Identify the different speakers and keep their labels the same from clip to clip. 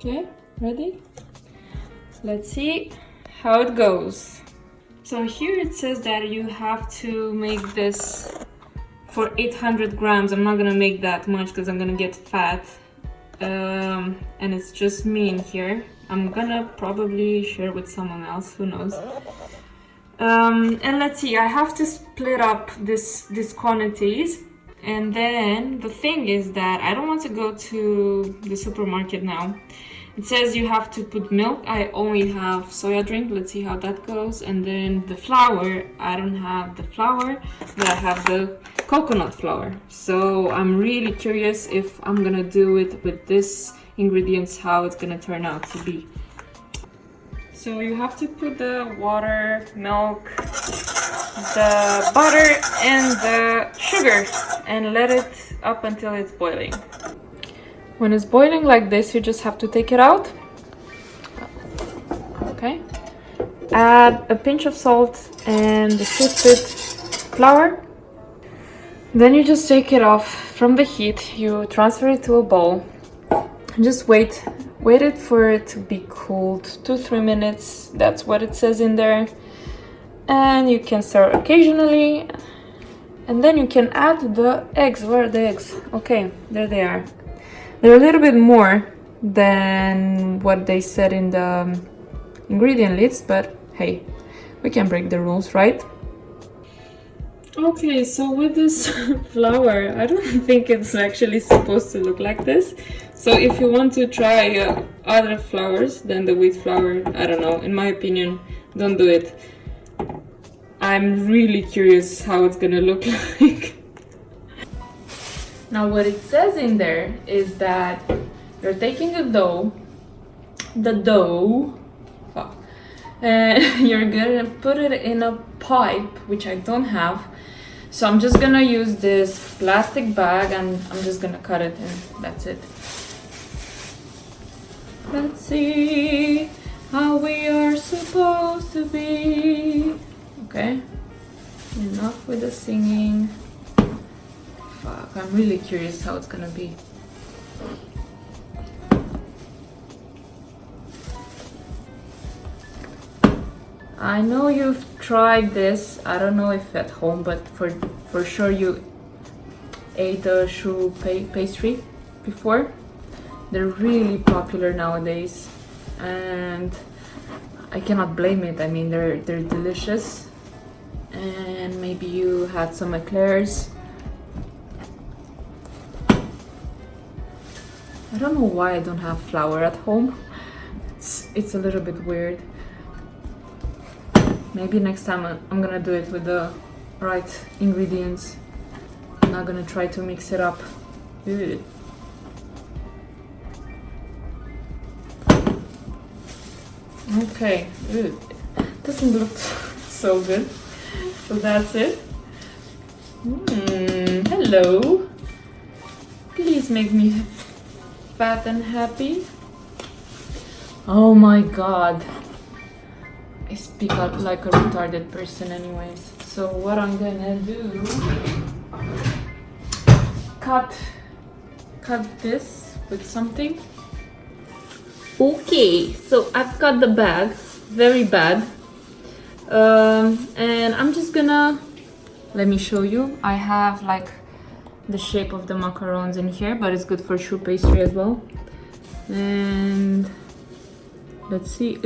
Speaker 1: Okay, ready? Let's see how it goes. So here it says that you have to make this for 800 grams. I'm not gonna make that much because I'm gonna get fat. And it's just me in here. I'm gonna probably share with someone else, who knows. And let's see, I have to split up these quantities. And then the thing is that I don't want to go to the supermarket now. It says you have to put milk. I only have soya drink. Let's see how that goes. And then the flour, I don't have the flour, but I have the coconut flour. So I'm really curious if I'm gonna do it with this ingredients, how it's gonna turn out to be. So you have to put the water, milk, the butter and the sugar and let it up until it's boiling. When it's boiling like this, you just have to take it out. Okay. Add a pinch of salt and the sifted flour. Then you just take it off from the heat. You transfer it to a bowl. Just wait it for it to be cooled 2-3 minutes. That's what it says in there. And you can stir occasionally. And then you can add the eggs. Where are the eggs? Okay, there they are. They're a little bit more than what they said in the ingredient list, but hey, we can break the rules, right? Okay, so with this flour, I don't think it's actually supposed to look like this. So if you want to try other flours than the wheat flour, I don't know, in my opinion, don't do it. I'm really curious how it's gonna look like. Now what it says in there is that you're taking the dough, and you're gonna put it in a pipe, which I don't have. So I'm just gonna use this plastic bag and I'm just gonna cut it and that's it. Let's see how we are supposed to be. Okay, enough with the singing. Fuck, I'm really curious how it's gonna be. I know you've tried this, I don't know if at home, but for sure you ate a choux pastry before. They're really popular nowadays and I cannot blame it. I mean, they're delicious. And maybe you had some eclairs. I don't know why I don't have flour at home. It's a little bit weird. Maybe next time I'm gonna do it with the right ingredients. I'm not gonna try to mix it up. Ew. Okay, ew. Doesn't look so good. So that's it. Hello. Please make me fat and happy. Oh my god. I speak out like a retarded person anyways. So what I'm gonna do, cut this with something. Okay, so I've cut the bag very bad. And I'm just gonna, let me show you. I have like the shape of the macarons in here, but it's good for choux pastry as well. And let's see.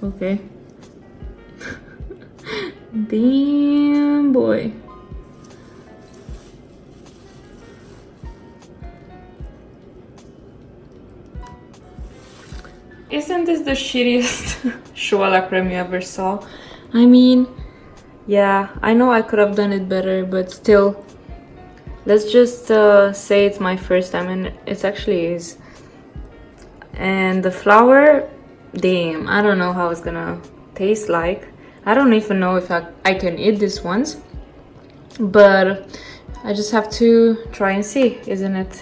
Speaker 1: Okay. Damn boy. Isn't this the shittiest choux à la crème you ever saw? I mean, yeah, I know I could have done it better, but still, let's just say it's my first time, and it actually is. And the flour, damn, I don't know how it's gonna taste like. I don't even know if I can eat these ones, but I just have to try and see, isn't it?